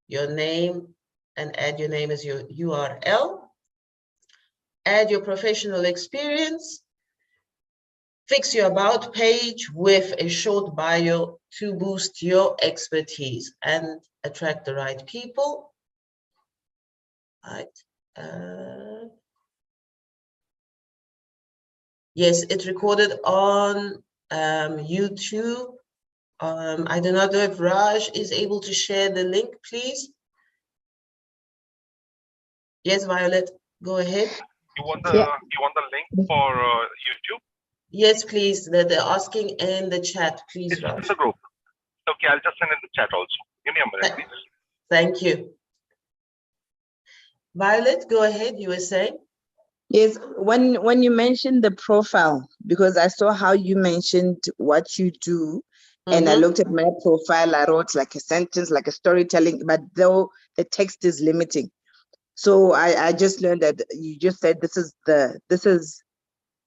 your name and add your name as your URL. Add your professional experience. Fix your about page with a short bio to boost your expertise and attract the right people. Right. Yes, it's recorded on YouTube. I do not know if Raj is able to share the link, please. Yes, Violet, go ahead. You want the link for YouTube? Yes, please. They're asking in the chat, please, Raj. It's a group. Okay, I'll just send in the chat also. Give me a minute, please. Thank you. Violet, go ahead. You were saying? Yes, when you mentioned the profile, because I saw how you mentioned what you do, and I looked at my profile, I wrote like a sentence, like a storytelling, but though the text is limiting. So I just learned that you just said this is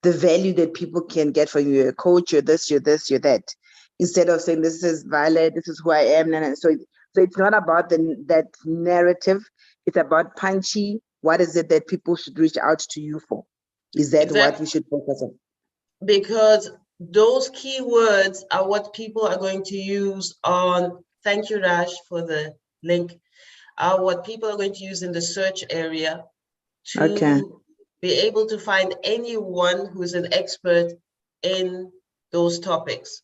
the value that people can get from you. You're a coach, you're this, you're this, you're that. Instead of saying this is Violet, this is who I am. And so it's not about that narrative. It's about punchy. What is it that people should reach out to you for? Is that what we should focus on? Because those keywords are what people are going to use on, thank you, Raj, for the link, are what people are going to use in the search area to be able to find anyone who's an expert in those topics.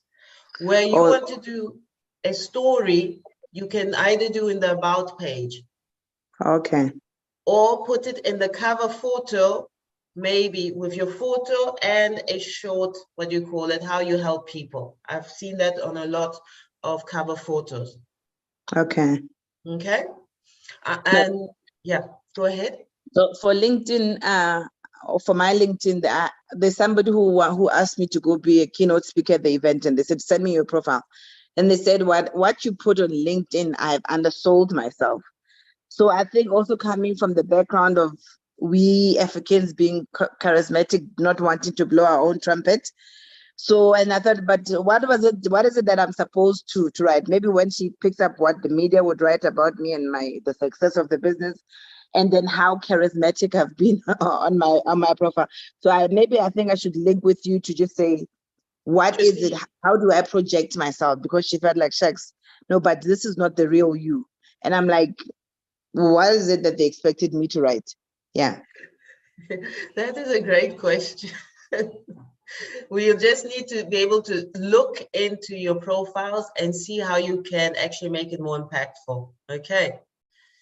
Where you want to do a story, you can either do in the about page. Okay. Or put it in the cover photo, maybe with your photo and a short, what do you call it, how you help people. I've seen that on a lot of cover photos. Okay. Okay. And yeah, go ahead. So for LinkedIn, or for my LinkedIn, there's somebody who asked me to go be a keynote speaker at the event, and they said, send me your profile. And they said, what you put on LinkedIn, I've undersold myself. So I think also coming from the background of we Africans being charismatic, not wanting to blow our own trumpet. So, and I thought, but what is it that I'm supposed to write? Maybe when she picks up what the media would write about me and the success of the business, and then how charismatic I've been on my profile. So I think I should link with you to just say, what is it? How do I project myself? Because she felt like, shucks, no, but this is not the real you. And I'm like, what is it that they expected me to write? Yeah. That is a great question. We'll just need to be able to look into your profiles and see how you can actually make it more impactful. Okay.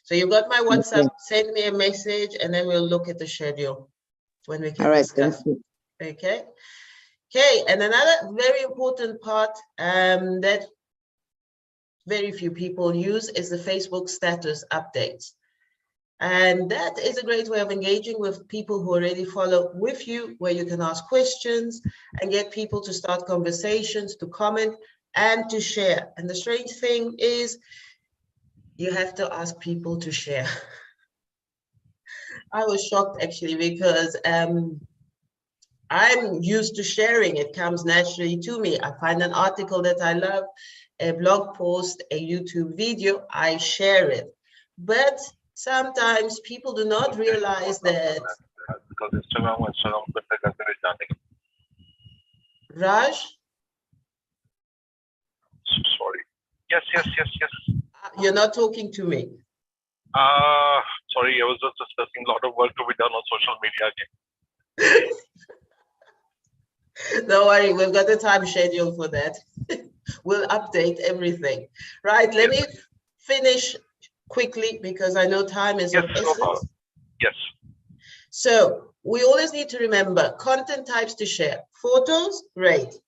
So you got my WhatsApp, send me a message, and then we'll look at the schedule when we can discuss. Okay. Okay, and another very important part that very few people use is the Facebook status updates. And that is a great way of engaging with people who already follow with you, where you can ask questions and get people to start conversations, to comment, and to share. And the strange thing is, you have to ask people to share. I was shocked actually, because I'm used to sharing. It comes naturally to me. I find an article that I love, a blog post, a YouTube video, I share it. But sometimes people do not realize that. Raj? Sorry. Yes. You're not talking to me. Sorry, I was just discussing a lot of work to be done on social media again. Don't worry, we've got a time schedule for that. We'll update everything. Right, let me finish quickly because I know time is of essence. Yes. So we always need to remember content types to share. Photos, great.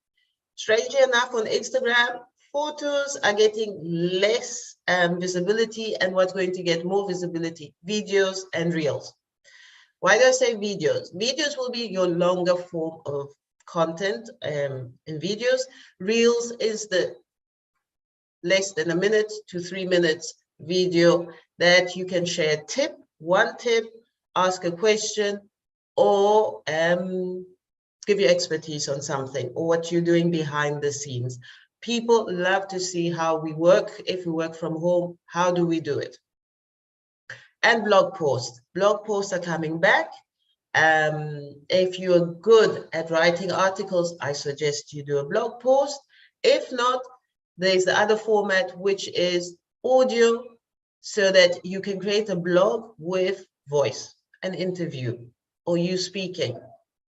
Strangely enough, on Instagram, photos are getting less visibility, and what's going to get more visibility? Videos and reels. Why do I say videos? Videos will be your longer form of content in videos. Reels is the less than a minute to 3 minutes video that you can share one tip, ask a question, or give your expertise on something, or what you're doing behind the scenes. People love to see how we work. If we work from home, how do we do it? And blog posts. Blog posts are coming back. If you're good at writing articles, I suggest you do a blog post. If not, there's the other format, which is audio, so that you can create a blog with voice, an interview, or you speaking,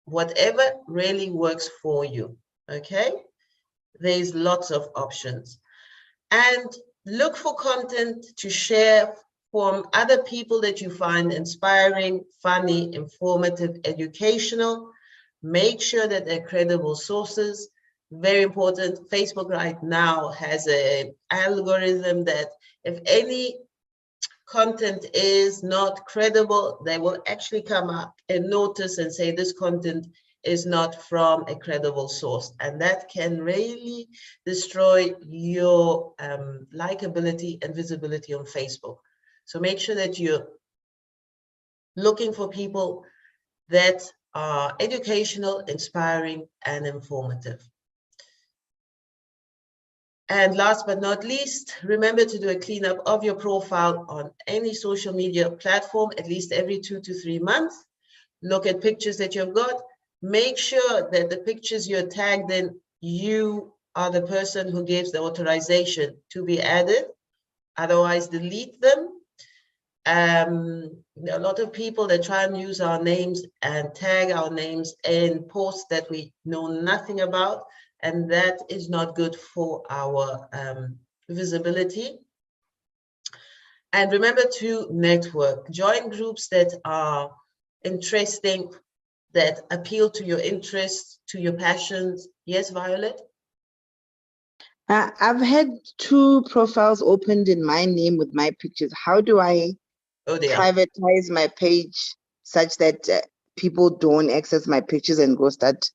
whatever really works for you, okay? There's lots of options. And look for content to share from other people that you find inspiring, funny, informative, educational. Make sure that they're credible sources. Very important. Facebook right now has an algorithm that if any content is not credible, they will actually come up and notice and say this content is not from a credible source, and that can really destroy your likability and visibility on Facebook. So make sure that you're looking for people that are educational, inspiring, and informative. And last but not least, remember to do a cleanup of your profile on any social media platform at least every 2 to 3 months. Look at pictures that you've got. Make sure that the pictures you're tagged in, you are the person who gives the authorization to be added. Otherwise, delete them. There are a lot of people that try and use our names and tag our names in posts that we know nothing about, and that is not good for our visibility. And remember to network. Join groups that are interesting, that appeal to your interests, to your passions. Yes, Violet? I've had 2 profiles opened in my name with my pictures. How do I privatize my page such that people don't access my pictures and go start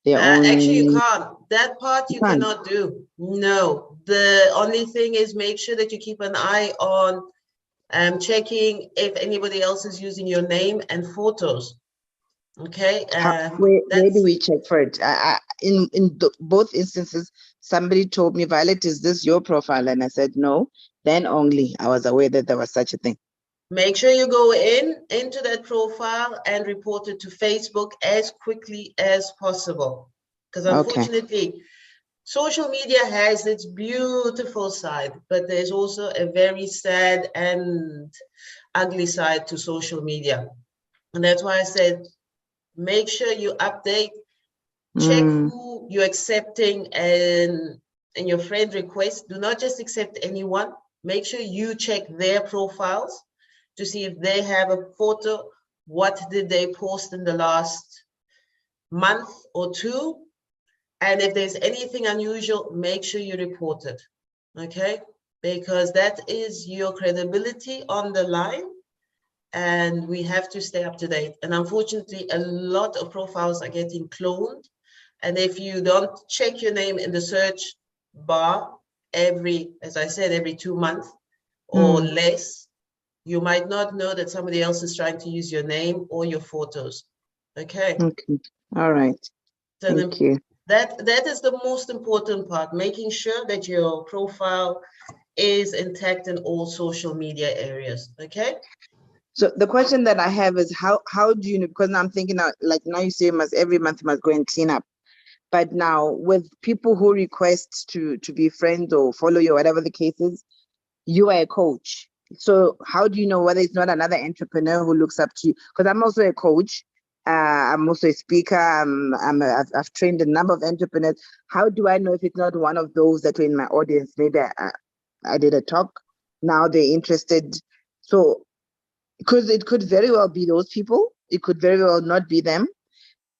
their own? Actually, you can't. That part you can't. cannot do. No. The only thing is make sure that you keep an eye on checking if anybody else is using your name and photos. Okay. Where do we check for it? In both instances, somebody told me, Violet, is this your profile? And I said, no. Then only I was aware that there was such a thing. Make sure you go into that profile and report it to Facebook as quickly as possible. Because unfortunately, social media has its beautiful side, but there's also a very sad and ugly side to social media. And that's why I said, make sure you update, check who you're accepting in your friend request. Do not just accept anyone. Make sure you check their profiles to see if they have a photo. What did they post in the last month or two? And if there's anything unusual, make sure you report it, okay? Because that is your credibility on the line, and we have to stay up to date. And unfortunately, a lot of profiles are getting cloned. And if you don't check your name in the search bar as I said, every 2 months or less, you might not know that somebody else is trying to use your name or your photos, okay? Okay, all right, So thank you. That is the most important part, making sure that your profile is intact in all social media areas, okay? So the question that I have is how do you know, because now I'm thinking like now you say every month you must go and clean up. But now with people who request to be friends or follow you, whatever the case is, you are a coach. So how do you know whether it's not another entrepreneur who looks up to you? Because I'm also a coach. I'm also a speaker. I've trained a number of entrepreneurs. How do I know if it's not one of those that were in my audience? Maybe I did a talk. Now they're interested. So because it could very well be those people. It could very well not be them.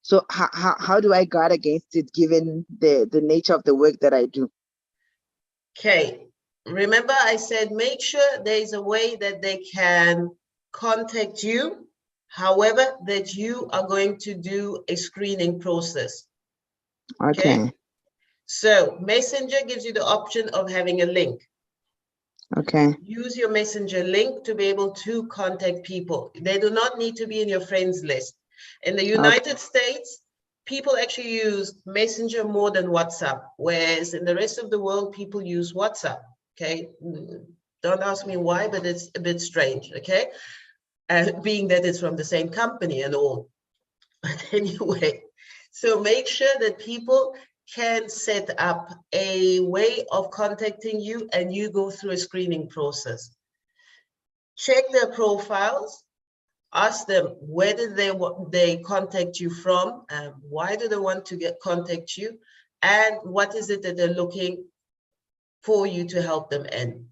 So how do I guard against it given the nature of the work that I do? Okay, remember I said make sure there is a way that they can contact you, however, that you are going to do a screening process. Okay. So Messenger gives you the option of having a link. Okay. Use your Messenger link to be able to contact people. They do not need to be in your friends list. In the United States, people actually use Messenger more than WhatsApp, whereas in the rest of the world, people use WhatsApp, okay? Don't ask me why, but it's a bit strange, okay? Being that it's from the same company and all. But anyway, so make sure that people can set up a way of contacting you and you go through a screening process. Check their profiles, ask them where did they contact you from, why do they want to contact you, and what is it that they're looking for you to help them in.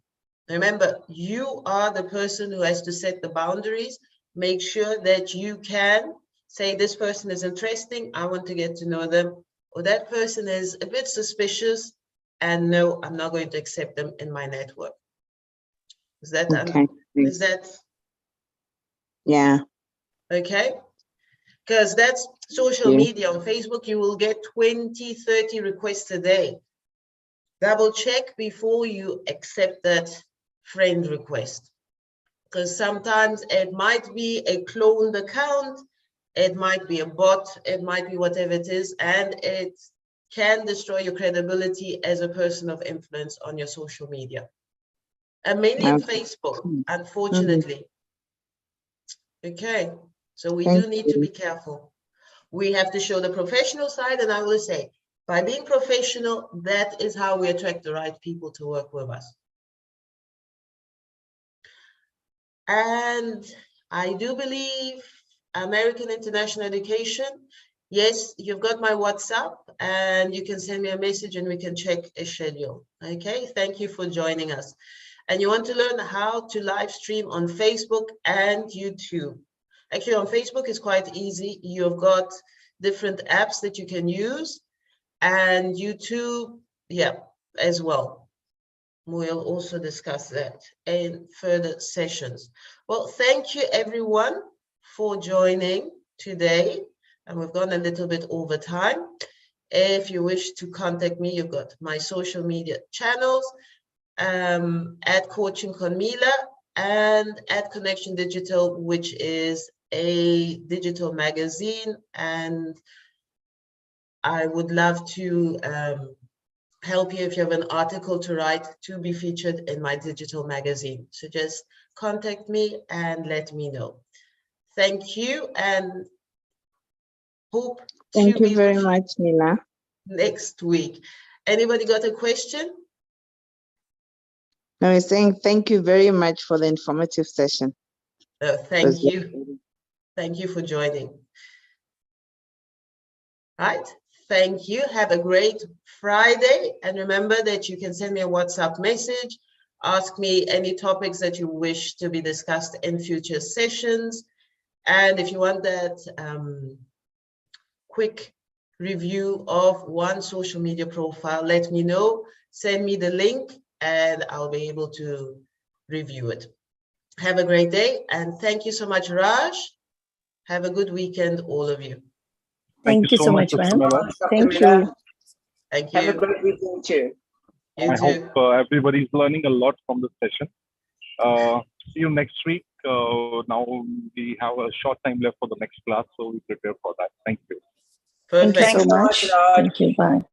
Remember, you are the person who has to set the boundaries. Make sure that you can say this person is interesting, I want to get to know them, or that person is a bit suspicious, and no, I'm not going to accept them in my network. Is that okay? Is that yeah? Okay, because that's social media. On Facebook, you will get 20, 30 requests a day. Double check before you accept that friend request, because sometimes it might be a cloned account, it might be a bot, it might be whatever it is, and it can destroy your credibility as a person of influence on your social media. And mainly in Facebook, unfortunately. Okay, so we do need to be careful. We have to show the professional side, and I will say, by being professional, that is how we attract the right people to work with us. And I do believe American International Education, yes, you've got my WhatsApp, and you can send me a message and we can check a schedule. Okay, thank you for joining us. And you want to learn how to live stream on Facebook and YouTube. Actually, on Facebook is quite easy. You've got different apps that you can use, and YouTube, yeah, as well. We'll also discuss that in further sessions. Well, thank you everyone for joining today. And we've gone a little bit over time. If you wish to contact me, you've got my social media channels, at Coaching con Mila and at Connection Digital, which is a digital magazine. And I would love to help you if you have an article to write to be featured in my digital magazine. So just contact me and let me know. Thank you, and hope Thank to you be very with you much, Mila. next week. Anybody got a question? I was saying thank you very much for the informative session. Thank you. Thank you for joining. Right. Thank you. Have a great Friday. And remember that you can send me a WhatsApp message, ask me any topics that you wish to be discussed in future sessions. And if you want that quick review of one social media profile, let me know. Send me the link and I'll be able to review it. Have a great day. And thank you so much, Raj. Have a good weekend, all of you. Thank you so much, Mr. ma'am. Mila. Thank Mila. you. Thank Have a you. great weekend too. You I too. hope everybody's learning a lot from this session. See you next week. Now we have a short time left for the next class, so we prepare for that. Thank you. Thank you Perfect. so Thanks so much. much, Raj. Thank you. Bye.